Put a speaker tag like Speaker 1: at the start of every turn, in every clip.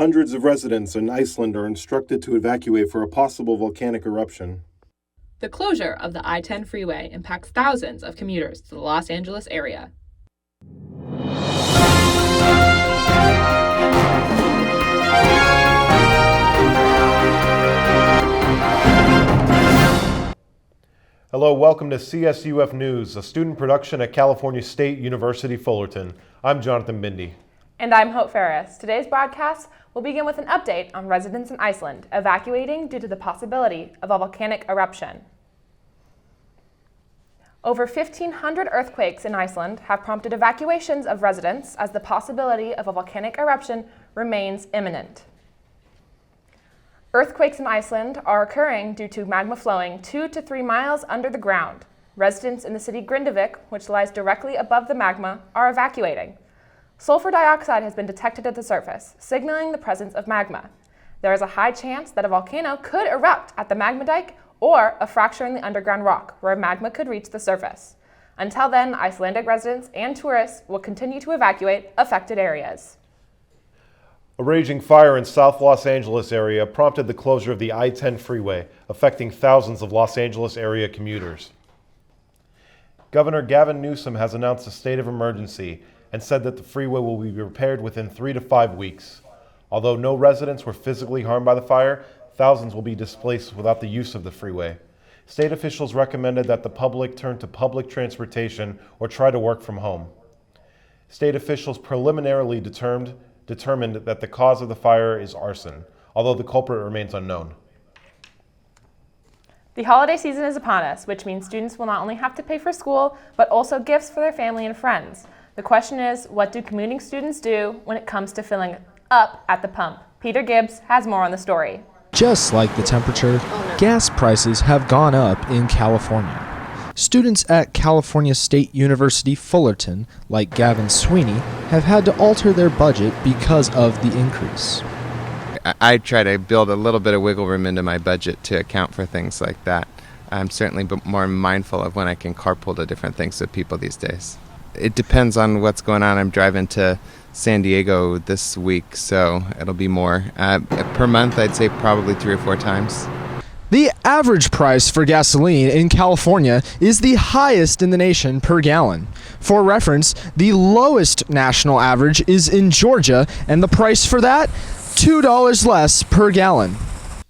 Speaker 1: Hundreds of residents in Iceland are instructed to evacuate for a possible volcanic eruption.
Speaker 2: The closure of the I-10 freeway impacts thousands of commuters to the Los Angeles area.
Speaker 1: Hello, welcome to CSUF News, a student production at California State University Fullerton. I'm Johnathan Bindi.
Speaker 3: And I'm Hope Pharris. Today's broadcast will begin with an update on residents in Iceland evacuating due to the possibility of a volcanic eruption. Over 1,500 earthquakes in Iceland have prompted evacuations of residents as the possibility of a volcanic eruption remains imminent. Earthquakes in Iceland are occurring due to magma flowing 2 to 3 miles under the ground. Residents in the city Grindavik, which lies directly above the magma, are evacuating. Sulfur dioxide has been detected at the surface, signaling the presence of magma. There is a high chance that a volcano could erupt at the magma dike or a fracture in the underground rock where magma could reach the surface. Until then, Icelandic residents and tourists will continue to evacuate affected areas.
Speaker 1: A raging fire in South Los Angeles area prompted the closure of the I-10 freeway, affecting thousands of Los Angeles area commuters. Governor Gavin Newsom has announced a state of emergency and said that the freeway will be repaired within 3 to 5 weeks. Although no residents were physically harmed by the fire, thousands will be displaced without the use of the freeway. State officials recommended that the public turn to public transportation or try to work from home. State officials preliminarily determined that the cause of the fire is arson, although the culprit remains unknown.
Speaker 3: The holiday season is upon us, which means students will not only have to pay for school, but also gifts for their family and friends. The question is, what do commuting students do when it comes to filling up at the pump? Peter Gibbs has more on the story.
Speaker 4: Just like the temperature, gas prices have gone up in California. Students at California State University Fullerton, like Gavin Sweeney, have had to alter their budget because of the increase.
Speaker 5: I try to build a little bit of wiggle room into my budget to account for things like that. I'm certainly more mindful of when I can carpool to different things with people these days. It depends on what's going on. I'm driving to San Diego this week, so it'll be more. Per month, I'd say probably 3 or 4 times.
Speaker 4: The average price for gasoline in California is the highest in the nation per gallon. For reference, the lowest national average is in Georgia, and the price for that, $2 less per gallon.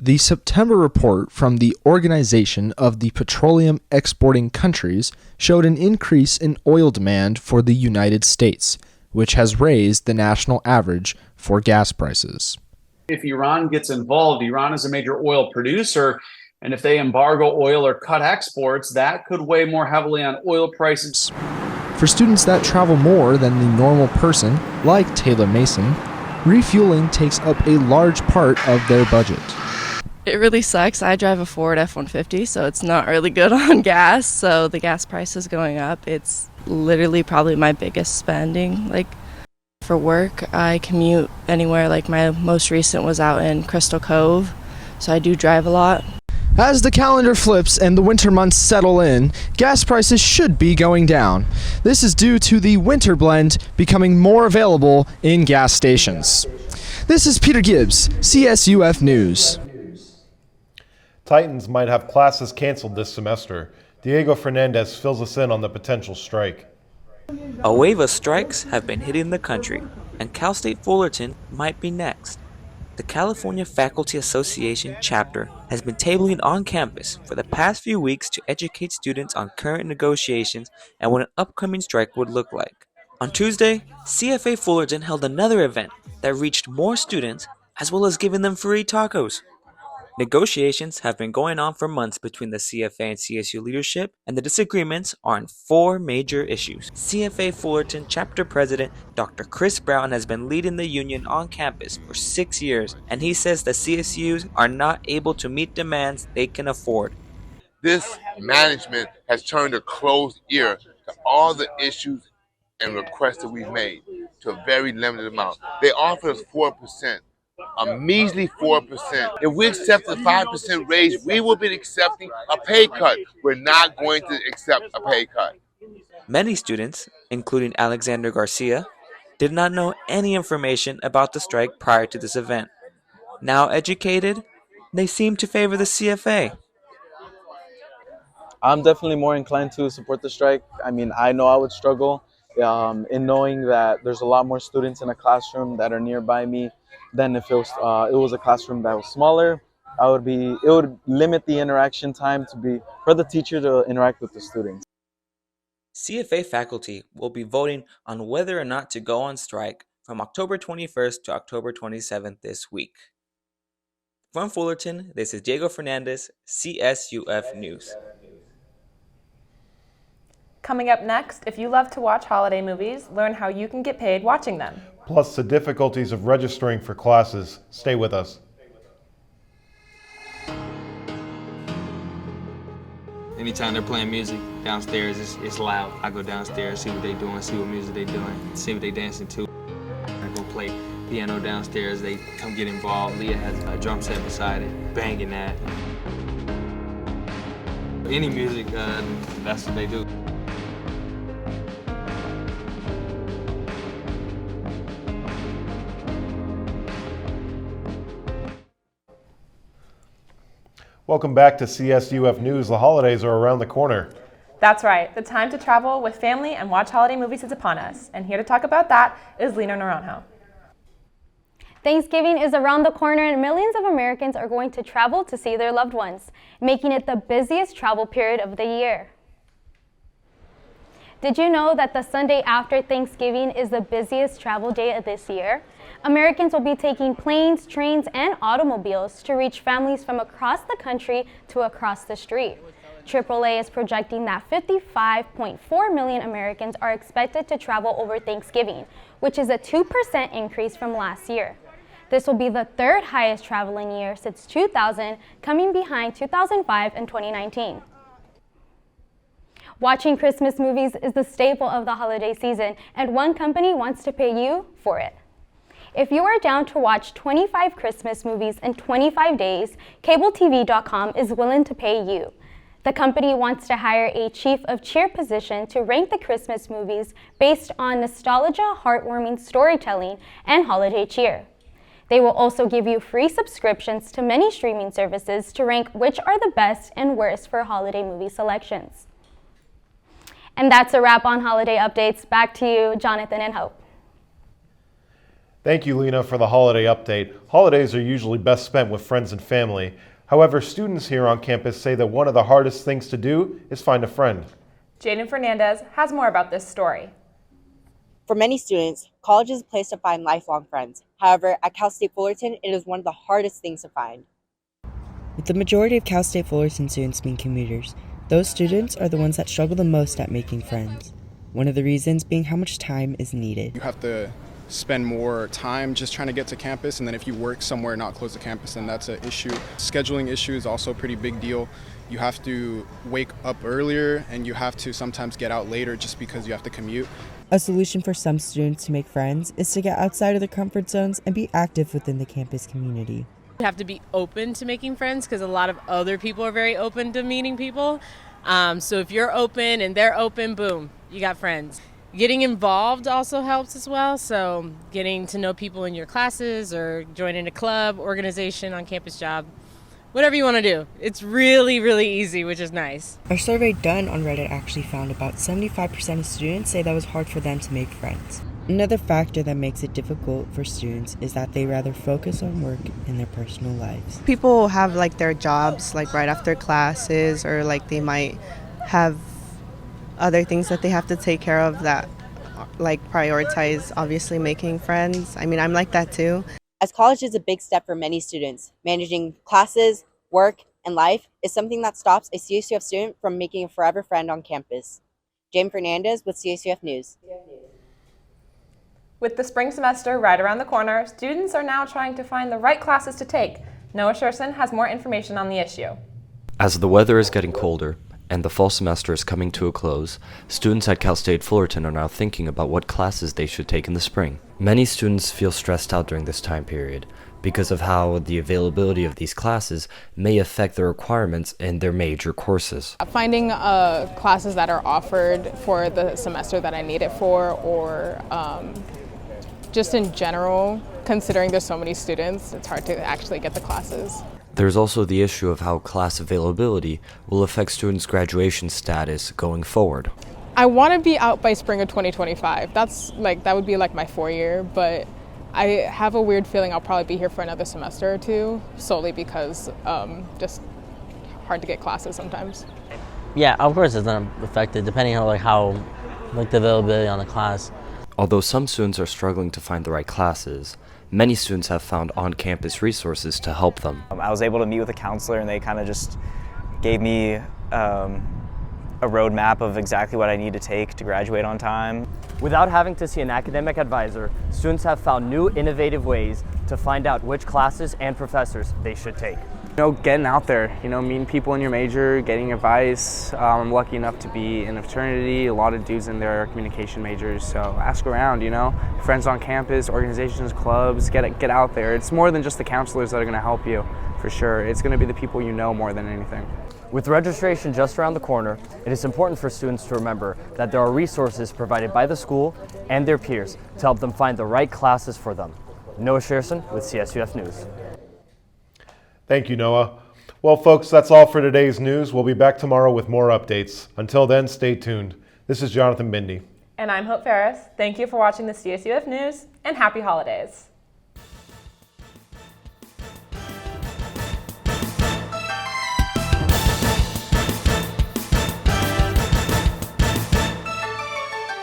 Speaker 4: The September report from the Organization of the Petroleum Exporting Countries showed an increase in oil demand for the United States, which has raised the national average for gas prices.
Speaker 6: If Iran gets involved, Iran is a major oil producer, and if they embargo oil or cut exports, that could weigh more heavily on oil prices.
Speaker 4: For students that travel more than the normal person, like Taylor Mason, refueling takes up a large part of their budget.
Speaker 7: It really sucks. I drive a Ford F-150, so it's not really good on gas, so the gas price is going up. It's literally probably my biggest spending. For work, I commute anywhere. My most recent was out in Crystal Cove, so I do drive a lot.
Speaker 4: As the calendar flips and the winter months settle in, gas prices should be going down. This is due to the winter blend becoming more available in gas stations. This is Peter Gibbs, CSUF News.
Speaker 1: Titans might have classes canceled this semester. Diego Fernandez fills us in on the potential strike.
Speaker 8: A wave of strikes have been hitting the country, and Cal State Fullerton might be next. The California Faculty Association chapter has been tabling on campus for the past few weeks to educate students on current negotiations and what an upcoming strike would look like. On Tuesday, CFA Fullerton held another event that reached more students as well as giving them free tacos. Negotiations have been going on for months between the CFA and CSU leadership, and the disagreements are on 4 major issues. CFA Fullerton Chapter President Dr. Chris Brown has been leading the union on campus for 6 years, and he says the CSUs are not able to meet demands they can afford.
Speaker 9: This management has turned a closed ear to all the issues and requests that we've made to a very limited amount. They offered us 4%. A measly 4%. If we accept the 5% raise, we will be accepting a pay cut. We're not going to accept a pay cut.
Speaker 8: Many students, including Alexander Garcia, did not know any information about the strike prior to this event. Now educated, they seem to favor the CFA.
Speaker 10: I'm definitely more inclined to support the strike. I mean, I know I would struggle in knowing that there's a lot more students in a classroom that are nearby me than if it was a classroom that was smaller. It would limit the interaction time for the teacher to interact with the students.
Speaker 8: CFA faculty will be voting on whether or not to go on strike from October 21st to October 27th this week. From Fullerton, this is Jayden Fernandez, CSUF News.
Speaker 3: Coming up next, if you love to watch holiday movies, learn how you can get paid watching them.
Speaker 1: Plus the difficulties of registering for classes. Stay with us.
Speaker 11: Anytime they're playing music downstairs, it's loud. I go downstairs, see what they're doing, see what music they're doing, see what they're dancing to. I go play piano downstairs, they come get involved. Leah has a drum set beside it, banging that. Any music, that's what they do.
Speaker 1: Welcome back to CSUF News. The holidays are around the corner.
Speaker 3: That's right. The time to travel with family and watch holiday movies is upon us. And here to talk about that is Lina Naranjo.
Speaker 12: Thanksgiving is around the corner and millions of Americans are going to travel to see their loved ones, making it the busiest travel period of the year. Did you know that the Sunday after Thanksgiving is the busiest travel day of this year? Americans will be taking planes, trains, and automobiles to reach families from across the country to across the street. AAA is projecting that 55.4 million Americans are expected to travel over Thanksgiving, which is a 2% increase from last year. This will be the third highest traveling year since 2000, coming behind 2005 and 2019. Watching Christmas movies is the staple of the holiday season, and one company wants to pay you for it. If you are down to watch 25 Christmas movies in 25 days, CableTV.com is willing to pay you. The company wants to hire a chief of cheer position to rank the Christmas movies based on nostalgia, heartwarming storytelling, and holiday cheer. They will also give you free subscriptions to many streaming services to rank which are the best and worst for holiday movie selections. And that's a wrap on holiday updates. Back to you, Jonathan and Hope.
Speaker 1: Thank you, Lina, for the holiday update. Holidays are usually best spent with friends and family. However, students here on campus say that one of the hardest things to do is find a friend.
Speaker 3: Jayden Fernandez has more about this story.
Speaker 13: For many students, college is a place to find lifelong friends. However, at Cal State Fullerton, it is one of the hardest things to find.
Speaker 14: With the majority of Cal State Fullerton students being commuters, those students are the ones that struggle the most at making friends. One of the reasons being how much time is needed.
Speaker 15: You have to spend more time just trying to get to campus, and then if you work somewhere not close to campus, then that's an issue. Scheduling issue is also a pretty big deal. You have to wake up earlier and you have to sometimes get out later just because you have to commute.
Speaker 14: A solution for some students to make friends is to get outside of their comfort zones and be active within the campus community.
Speaker 16: You have to be open to making friends because a lot of other people are very open to meeting people. So if you're open and they're open, boom, you got friends. Getting involved also helps as well, so getting to know people in your classes or joining a club, organization, on-campus job, whatever you want to do. It's really, really easy, which is nice.
Speaker 14: Our survey done on Reddit actually found about 75% of students say that was hard for them to make friends. Another factor that makes it difficult for students is that they rather focus on work in their personal lives.
Speaker 17: People have like their jobs like right after classes, or like they might have other things that they have to take care of that like prioritize obviously making friends. I mean, I'm like that too.
Speaker 13: As college is a big step for many students, managing classes, work, and life is something that stops a CSUF student from making a forever friend on campus. Jayden Fernandez with CSUF News.
Speaker 3: With the spring semester right around the corner, students are now trying to find the right classes to take. Noah Scherson has more information on the issue.
Speaker 18: As the weather is getting colder and the fall semester is coming to a close, students at Cal State Fullerton are now thinking about what classes they should take in the spring. Many students feel stressed out during this time period because of how the availability of these classes may affect the requirements in their major courses.
Speaker 19: Finding classes that are offered for the semester that I need it for, or
Speaker 3: just in general, considering there's so many students, it's hard to actually get the classes.
Speaker 18: There's also the issue of how class availability will affect students' graduation status going forward.
Speaker 3: I want to be out by spring of 2025. That would be like my 4-year, but I have a weird feeling I'll probably be here for another semester or two, solely because just hard to get classes sometimes.
Speaker 19: Yeah, of course it's gonna affect it, depending on how the availability on the class.
Speaker 18: Although some students are struggling to find the right classes, many students have found on-campus resources to help them.
Speaker 20: I was able to meet with a counselor, and they kind of just gave me a roadmap of exactly what I need to take to graduate on time.
Speaker 21: Without having to see an academic advisor, students have found new innovative ways to find out which classes and professors they should take.
Speaker 22: Getting out there, meeting people in your major, getting advice. I'm lucky enough to be in a fraternity. A lot of dudes in there are communication majors, so ask around, friends on campus, organizations, clubs, get out there. It's more than just the counselors that are going to help you, for sure. It's going to be the people you know more than anything.
Speaker 21: With registration just around the corner, it is important for students to remember that there are resources provided by the school and their peers to help them find the right classes for them. Noah Scherson with CSUF News.
Speaker 1: Thank you, Noah. Well, folks, that's all for today's news. We'll be back tomorrow with more updates. Until then, stay tuned. This is Johnathan Bindi.
Speaker 3: And I'm Hope Pharris. Thank you for watching the CSUF News, and happy holidays.